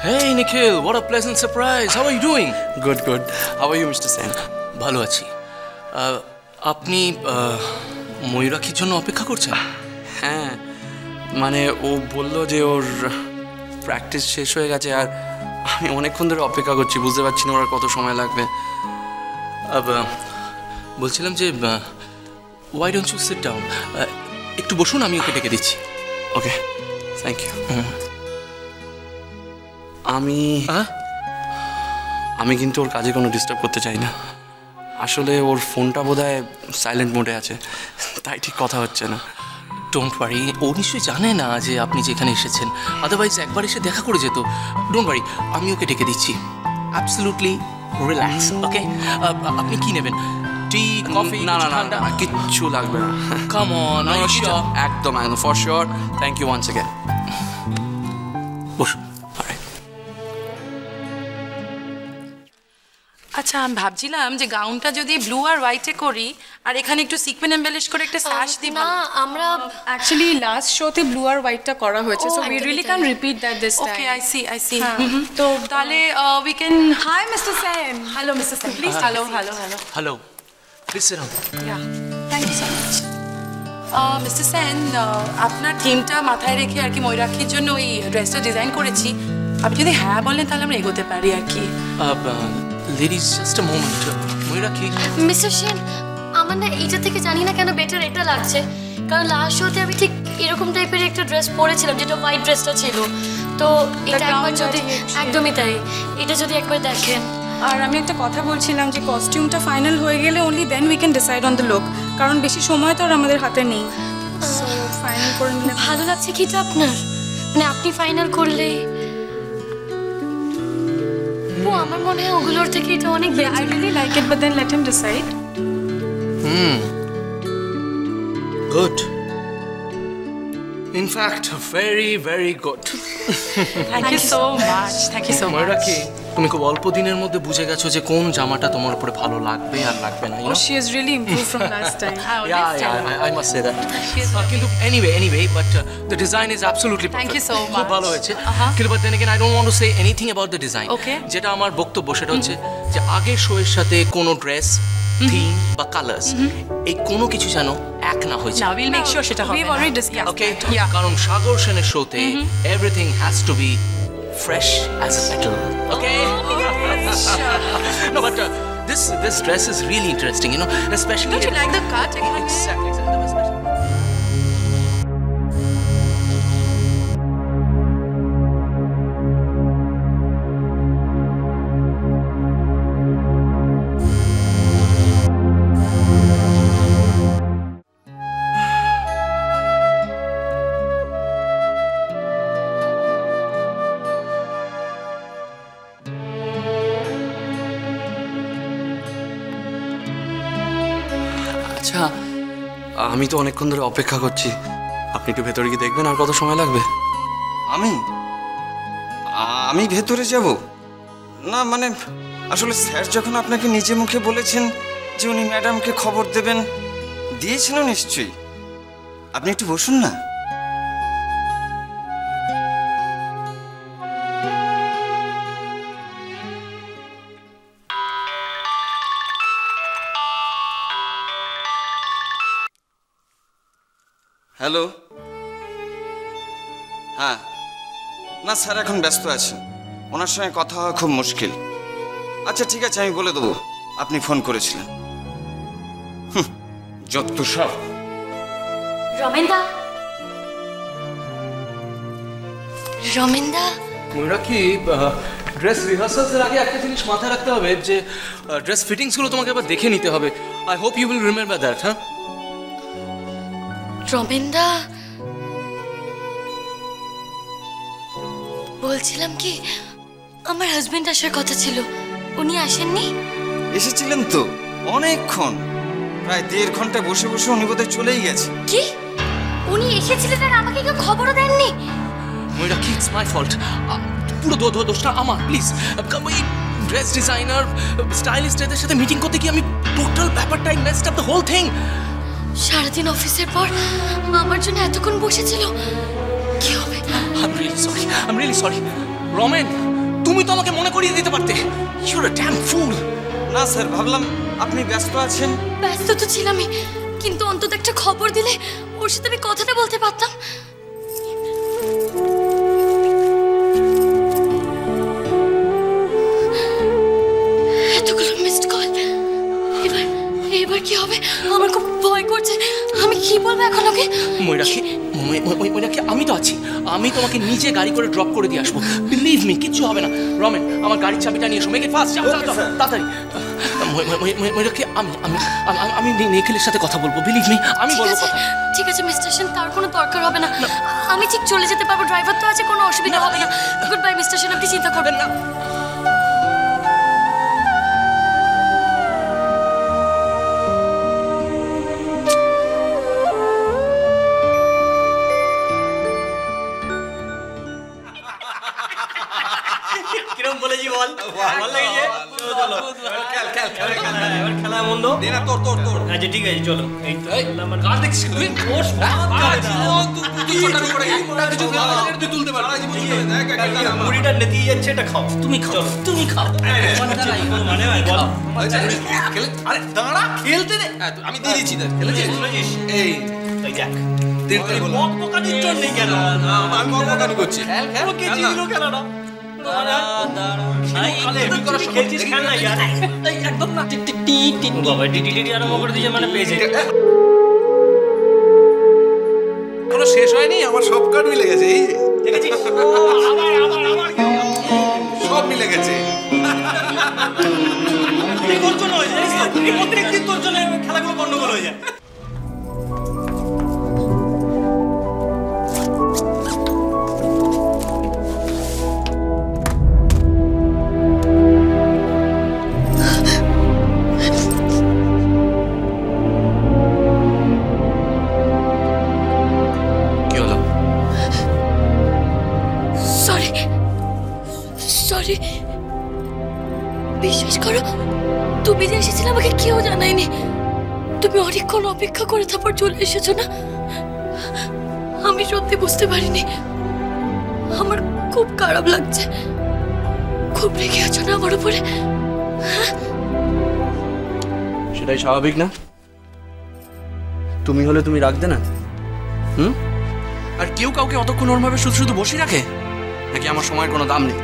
Hey Nikhil, what a pleasant surprise. How are you doing? Good, good. How are you, Mr. Sen? ভালো আছি। আপনি ময়ূরাক্ষীর জন্য অপেক্ষা করছেন? হ্যাঁ, মানে ও বললো যে ওর প্র্যাকটিস শেষ হয়ে গেছে আর আমি অনেকক্ষণ ধরে অপেক্ষা করছি, বুঝতে পারছি না ওর কত সময় লাগবে। বলছিলাম যে why don't you sit down? একটু বসুন, আমি ওকে ডেকে দিচ্ছি। ওকে, থ্যাংক ইউ। আমি কিন্তু ওর কাজে কোনো ডিস্টার্ব করতে চাই না। আসলে ওর ফোনটা বোধহয় সাইলেন্ট মোডে আছে, তাই ঠিক কথা হচ্ছে না। ডোন্ট ওয়ারি, ও নিশ্চয়ই জানে না যে আপনি যেখানে এসেছেন, আদারওয়াইজ একবার এসে দেখা করে যেত। ডোন্ট ওয়ারি, আমি ওকে ডেকে দিচ্ছি। অ্যাবসলিউটলি রিল্যাক্স, ওকে? আপনি কি নেবেন? টি, কফি? না না না না, কিচ্ছু লাগবে না। কাম অন, একদম একদম, for sure. Thank you once again. বসুন। আচ্ছা, আমি ভাবছিলাম যে গাউনটা যদি ব্লু আর হোয়াইটে করি আর এখানে একটু সিকোয়েন্স এমবেলিশ করে একটা স্যাশ দিই। না, আমরা অ্যাকচুয়ালি লাস্ট শোতে ব্লু আর হোয়াইটটা করা হয়েছে, so we really can repeat that this time. Okay, I see. তো তাহলে we can. Hi Mister Sen. Hello Mister Sen, please. Hello. Hello, please sit down. Thank you so much. Mister Sen, আপনার থিমটা মাথায় রেখে আর কি ময়ূরাক্ষীর জন্য ওই ড্রেসটা ডিজাইন করেছি। আপনি যদি হ্যাঁ বলেন তাহলে আমরা এগোতে পারি আর কি। Ladies, just a moment. Mayurakshi, mister Sen, আমার না এইটা থেকে জানি না কেন বেটার এটা লাগছে, কারণ লাস্ট শোতে আমি ঠিক এরকম টাইপের একটা ড্রেস পরেছিলাম, যেটা হোয়াইট ড্রেসটা ছিল। তো এটা একবার যদি, একদমই তাই, এটা যদি একবার দেখেন। আর আমি একটা কথা বলছিলাম যে কস্টিউমটা ফাইনাল হয়ে গেলে only then we can decide on the look, কারণ বেশি সময় তো আর আমাদের হাতে নেই। সো ফাইনাল করে নিলে ভালো লাগছে কি এটা আপনার? মানে আপনি ফাইনাল করলে আমার মনে হয় ওগুলোর থেকে এটা অনেক better. I really like it, but then let him decide. Good. In fact, very, very good. Thank you so much, thank you so much. Mayurakshi, তুমি খুব অল্প দিনের মধ্যে বুঝে গেছো যে কোন জামাটা তোমার উপরে ভালো লাগবে আর লাগবে না। Oh, she has really improved from last time. Yeah, I must say that. কিন্তু anyway, but the design is absolutely perfect. Thank you so much. খুব ভালো হয়েছে। কিন্তু but then again, I don't want to say anything about the design. Okay. যেটা আমার বক্তব্য সেটা হচ্ছে যে আগের শো এর সাথে কোনো ড্রেস, থিম বা কালার্স এই কোনো কিছু যেন এক না হয়ে যায়। Now we'll make sure সেটা হবে। We've already discussed. Okay, কারণ সাগর সেনের শোতে everything has to be fresh as a petal. Okay? No, but this dress is really interesting, you know, especially. Don't you like the cut? Exactly. আচ্ছা, আমি তো অনেকক্ষণ ধরে অপেক্ষা করছি, আপনি একটু ভেতরে গিয়ে দেখবেন আর কত সময় লাগবে? আমি ভেতরে যাব না, মানে আসলে স্যার যখন আপনাকে নিজে মুখে বলেছেন যে উনি ম্যাডামকে খবর দেবেন, দিয়েছিল নিশ্চয়ই। আপনি একটু বসুন না। হ্যালো, হ্যাঁ, না স্যার এখন ব্যস্ত আছেন, ওনার সঙ্গে কথা হওয়া খুব মুশকিল। আচ্ছা ঠিক আছে, আমি বলে দেবো আপনি ফোন করেছিলেন। যত সব। রমেনদা, ময়ূরাক্ষী, ড্রেস রিহার্সালসের আগে একটা জিনিস মাথায় রাখতে হবে যে ড্রেস ফিটিংসগুলো তোমাকে আবার দেখে নিতে হবে। I hope you will remember that. হ্যাঁ রমেনদা, বলছিলাম কি, আমার হাজবেন্ড আসার কথা ছিল, উনি আসেননি? এসেছিলেন তো অনেকক্ষণ, প্রায় 1.5 ঘন্টা বসে বসে উনি বোধহয় চলেই গেছে। কি? উনি এসেছিলেন আর আমাকে কেউ খবরও দেননি? Mayurakshi, it's my fault. পুরো দোষটা আমার, প্লিজ। ড্রেস ডিজাইনার, স্টাইলিস্ট এদের সাথে মিটিং করতে গিয়ে আমি টোটাল ব্যাপারটাই messed up the whole thing. সারাদিন অফিসের পর আমার জন্য এতক্ষণ বসেছিল, কি হবে? I'm really sorry. রমেন, তুমি তো আমাকে মনে করিয়ে দিতে পারতে। ইউ আর আ ড্যাম ফুল। না স্যার, ভাবলাম আপনি ব্যস্ত আছেন। ব্যস্ত তো ছিলামই, কিন্তু অন্তত একটা খবর দিলে ওর সাথে আমি কথাটা বলতে পারতাম। এতগুলো মিসড কল, এবার কি হবে? আমার খুব ভয় করছে। আমি কি বলবো এখন ওকে? ময়ূরাক্ষী, ময়ূরাক্ষী, আমি তো আছি। আমি তোমাকে নিজে গাড়ি করে ড্রপ করে দিয়ে আসবো। বিলিভ মি, কিচ্ছু হবে না। রমেন, আমার গাড়ির চাবিটা নিয়ে এসো। মেক ইট ফাস্ট, যাও তাড়াতাড়ি। ময়ূরাক্ষী, আমি নিখিলের সাথে কথা বলবো। বিলিভ মি, আমি বলবো কথা। ঠিক আছে মিস্টার সেন, তার কোনো দরকার হবে না। আমি ঠিক চলে যেতে পারবো, ড্রাইভার তো আছে, কোনো অসুবিধা হবে না। গুড বাই মিস্টার সেন, আপনি চিন্তা করবেন না। কিরম বলেছি বল? ভালো লেগেছে? চলো খেলা মন্দ আচ্ছা ঠিক আছে, চলো। এই তো কার দেখছিস তুই? মুড়িটা নেতিয়ে যাচ্ছে, এটা খাও। তুমি খাও, তুমি খাও। মানে বল, আরে দাঁড়া, খেলতে দে। আমি দিয়ে দিচ্ছি, খেলেছিস? এই দেখ, বকবকানির জন্য নেই কেন? আমি বকবকানি করছি। ওকে জিরো খেলাটা একদম না। বাবা টিটি আরম্ভ করে দিয়েছে, মানে পেয়েছে। এখনো শেষ হয়নি, আমার সব কার্ড মিলে গেছে। এই দেখেছিস? সব মিলে গেছে। তোর জন্য হয়ে যায়, প্রত্যেক দিন তোর জন্য খেলাগুলো গন্ডগোল হয়ে যায়। সরি, বিশ্বাস করো, তুমি যে এসেছিলে আমাকে কেউ জানায়নি। তুমি অনেকক্ষণ অপেক্ষা করে তারপর চলে এসেছো না। আমি সত্যি বুঝতে পারিনি। আমার খুব খারাপ লাগছে। খুব রেগে আছো না আমার উপরে? সেটাই স্বাভাবিক না? তুমি হলে তুমি রাখতে না? আর কেউ কাউকে অতক্ষণ ওরভাবে শুধু শুধু বসে রাখে নাকি? আমার সময়ের কোনো দাম নেই।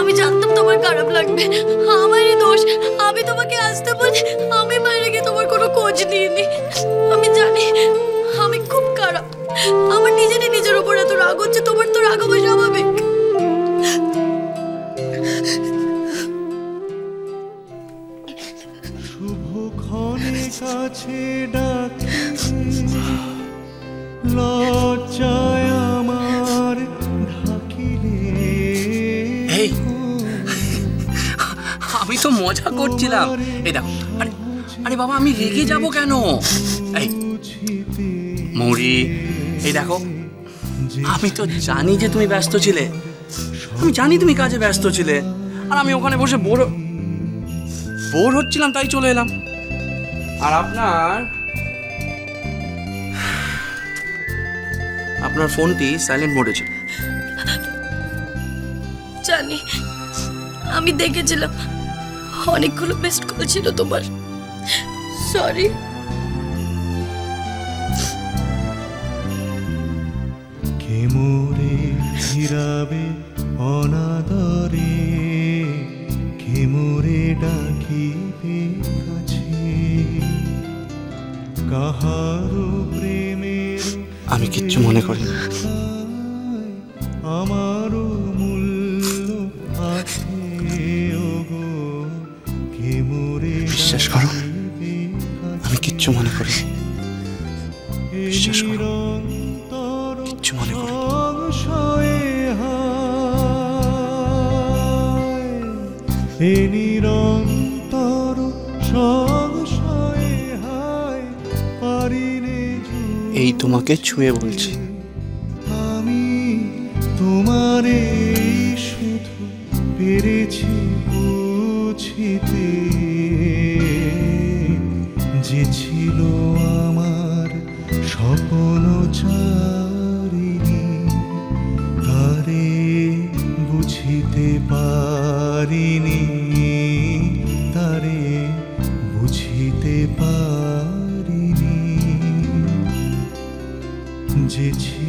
আমি জানতাম তোমার খারাপ লাগবে। আমারই দোষ। আমি তোমাকে আসতে বলি, আমি বাইরে গিয়ে তোমার কোনো খোঁজ নিইনি। আমি জানি আমি খুব খারাপ। আমার নিজের উপর এত রাগ হচ্ছে। তোমার তো রাগ হবে স্বাভাবিক। শুভক্ষণে কাছে ডাকে লজ্জায় আমার ঢাকিলে। আমি তো মজা করছিলাম। এই দেখো, আরে বাবা, আমি রেগে যাব কেন? এই মৌরি, এই দেখো, আমি তো জানি যে তুমি ব্যস্ত ছিলে। আমি জানি তুমি কাজে ব্যস্ত ছিলে। আর আমি ওখানে বসে বোর হচ্ছিলাম, তাই চলে এলাম। আর আপনার ফোনটি সাইলেন্ট মোডে ছিল। জানি, আমি দেখেছিলাম অনেকগুলো মিসড কল ছিল তোমার। সরি। কে মোরে ফিরাবে অনাদরে, কে মোরে ডাকিবে কাছে, কাহারো প্রেমের আমি কিচ্ছু মনে করি। আমারও মূল্য আছে ওগো, কে মোরে বিশ্বাস করো, আমি কিচ্ছু মনে করি। বিশ্বাস করো, কিচ্ছু মনে করি। এ নিরন্তর সংশয়ে হায় পারিনে। এই তোমাকে ছুঁয়ে বলছি, আমি তোমারে শুধু পেরেছি বুঝিতে, যে ছিল আমার বুঝেছি